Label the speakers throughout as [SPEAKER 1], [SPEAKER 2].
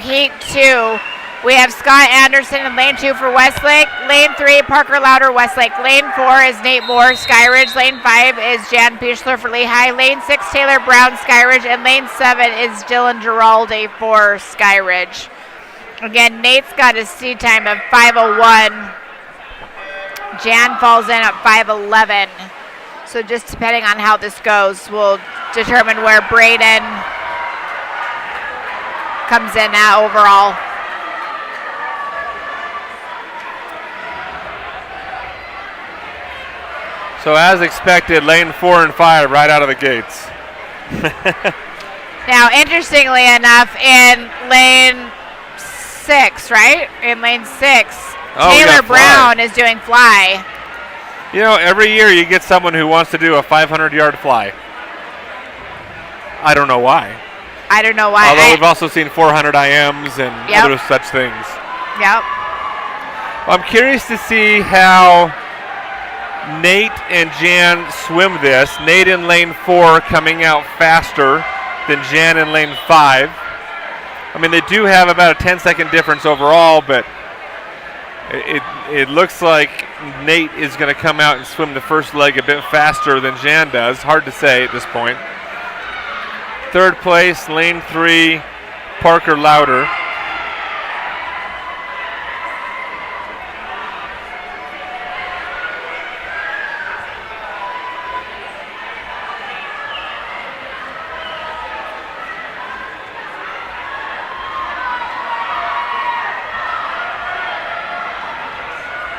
[SPEAKER 1] Heat 2. We have Scott Anderson in lane 2 for Westlake. Lane 3, Parker Louder, Westlake. Lane 4 is Nate Moore, Skyridge. Lane 5 is Jan Pichler for Lehigh. Lane 6, Taylor Brown, Skyridge. And lane 7 is Dylan Giraldi for Skyridge. Again, Nate's got a seed time of 5:01. Jan falls in at 5:11. So just depending on how this goes will determine where Braden comes in at overall.
[SPEAKER 2] So as expected, lane 4 and 5 right out of the gates.
[SPEAKER 1] Now, interestingly enough, in lane 6, right? In lane 6, Taylor Brown is doing fly.
[SPEAKER 2] You know, every year you get someone who wants to do a 500-yard fly. I don't know why. Although we've also seen 400 IMs and other such things.
[SPEAKER 1] Yep.
[SPEAKER 2] I'm curious to see how Nate and Jan swim this. Nate in lane 4 coming out faster than Jan in lane 5. I mean, they do have about a 10-second difference overall, but it looks like Nate is going to come out and swim the first leg a bit faster than Jan does. Hard to say at this point. Third place, lane 3, Parker Louder.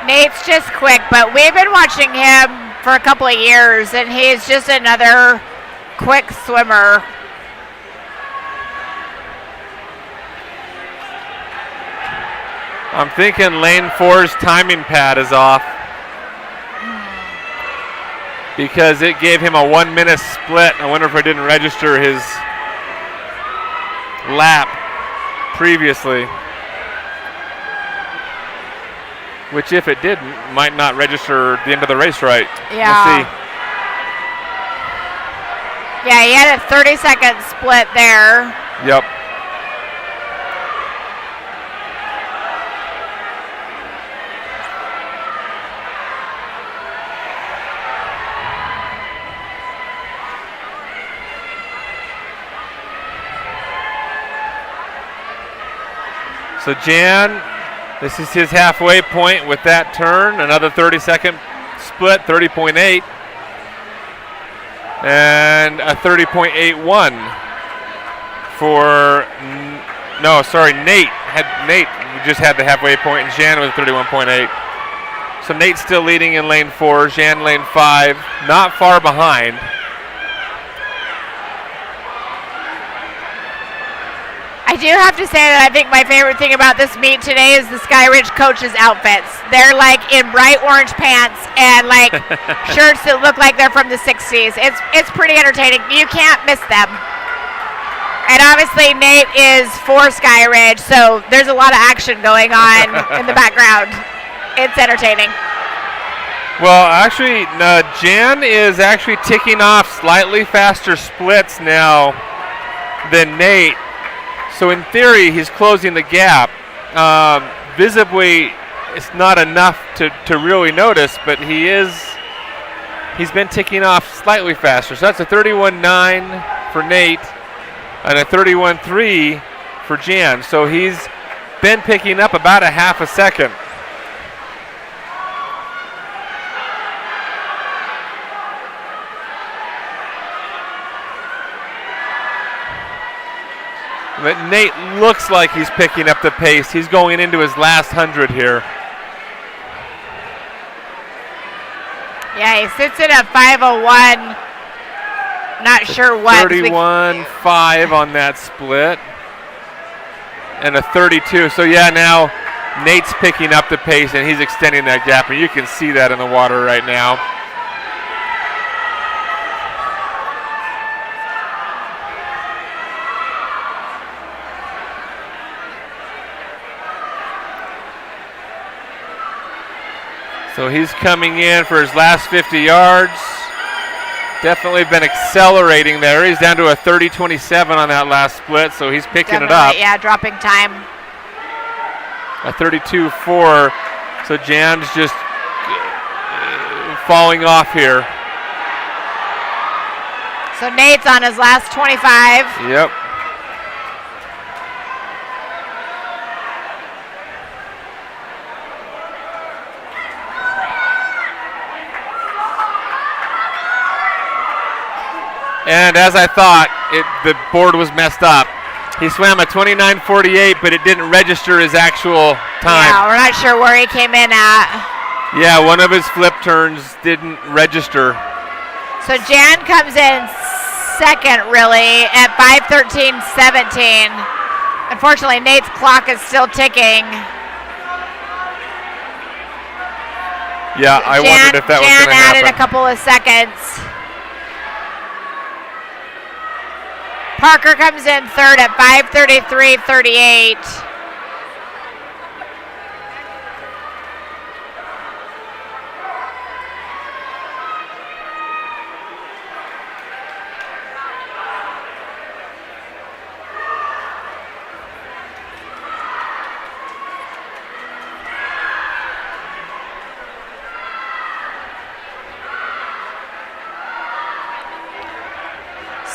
[SPEAKER 1] Nate's just quick, but we've been watching him for a couple of years, and he's just another quick swimmer.
[SPEAKER 2] I'm thinking lane 4's timing pad is off because it gave him a 1-minute split. I wonder if I didn't register his lap previously. Which, if it didn't, might not register at the end of the race right.
[SPEAKER 1] Yeah.
[SPEAKER 2] We'll see.
[SPEAKER 1] Yeah, he had a 30-second split there.
[SPEAKER 2] Yep. So Jan, this is his halfway point with that turn. Another 30-second split, 30.8. And a 30.81 for, Nate. Nate just had the halfway point, and Jan was 31.8. So Nate's still leading in lane 4, Jan lane 5, not far behind.
[SPEAKER 1] I do have to say that I think my favorite thing about this meet today is the Skyridge coaches' outfits. They're like in bright orange pants and like shirts that look like they're from the 60s. It's pretty entertaining. You can't miss them. And obviously Nate is for Skyridge, so there's a lot of action going on in the background. It's entertaining.
[SPEAKER 2] Well, actually, Jan is actually ticking off slightly faster splits now than Nate. So in theory, he's closing the gap. Visibly, it's not enough to really notice, but he's been ticking off slightly faster. So that's a 31.9 for Nate and a 31.3 for Jan. So he's been picking up about a half a second. But Nate looks like he's picking up the pace. He's going into his last 100 here.
[SPEAKER 1] Yeah, he sits in at 5:01. Not sure what.
[SPEAKER 2] 31.5 on that split. And a 32. So yeah, now Nate's picking up the pace and he's extending that gap. And you can see that in the water right now. So he's coming in for his last 50 yards. definitely been accelerating there. He's down to a 30-27 on that last split, so he's picking it up.
[SPEAKER 1] Yeah, dropping time.
[SPEAKER 2] A 32-4, so Jan's just falling off here.
[SPEAKER 1] So Nate's on his last 25.
[SPEAKER 2] Yep. And as I thought, the board was messed up. He swam a 29:48, but it didn't register his actual time.
[SPEAKER 1] Yeah, we're not sure where he came in at.
[SPEAKER 2] Yeah, one of his flip turns didn't register.
[SPEAKER 1] So Jan comes in second, really, at 5:13.17. Unfortunately, Nate's clock is still ticking.
[SPEAKER 2] Yeah, I wondered if that was going to happen.
[SPEAKER 1] Jan added a couple of seconds. Parker comes in third at 5:33.38.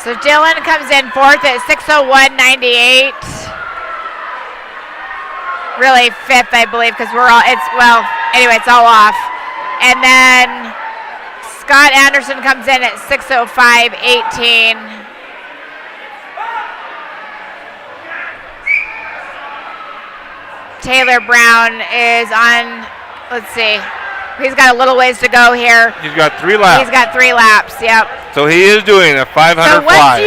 [SPEAKER 1] So Dylan comes in fourth at 6:01.98. Really fifth, I believe, because it's all off. And then Scott Anderson comes in at 6:05.18. Taylor Brown is on, let's see. He's got a little ways to go here.
[SPEAKER 2] He's got 3 laps.
[SPEAKER 1] He's got 3 laps, yep.
[SPEAKER 2] So he is doing a 500
[SPEAKER 1] so
[SPEAKER 2] fly.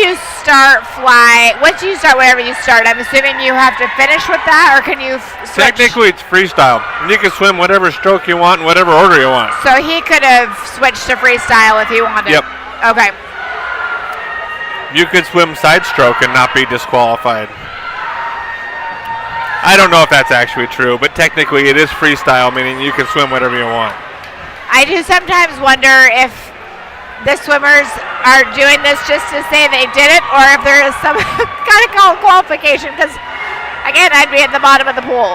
[SPEAKER 1] once you start wherever you start, I'm assuming you have to finish with that, or can you switch?
[SPEAKER 2] Technically, it's freestyle. You can swim whatever stroke you want in whatever order you want.
[SPEAKER 1] So he could have switched to freestyle if he wanted.
[SPEAKER 2] Yep.
[SPEAKER 1] Okay.
[SPEAKER 2] You could swim side stroke and not be disqualified. I don't know if that's actually true, but technically it is freestyle, meaning you can swim whatever you want.
[SPEAKER 1] I do sometimes wonder if the swimmers are doing this just to say they did it, or if there is some kind of qualification, because, again, I'd be at the bottom of the pool.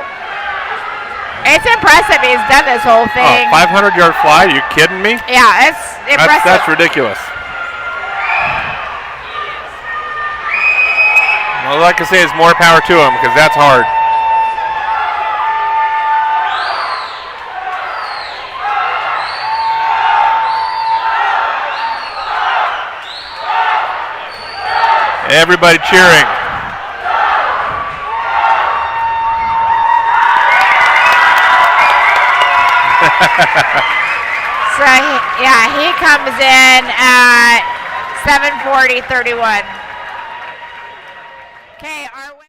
[SPEAKER 1] It's impressive he's done this whole thing.
[SPEAKER 2] 500-yard fly? Are you kidding me?
[SPEAKER 1] Yeah, it's impressive.
[SPEAKER 2] That's ridiculous. Well, like I say, it's more power to him, because that's hard. Everybody cheering.
[SPEAKER 1] So, he comes in at 7:40.31. Okay, our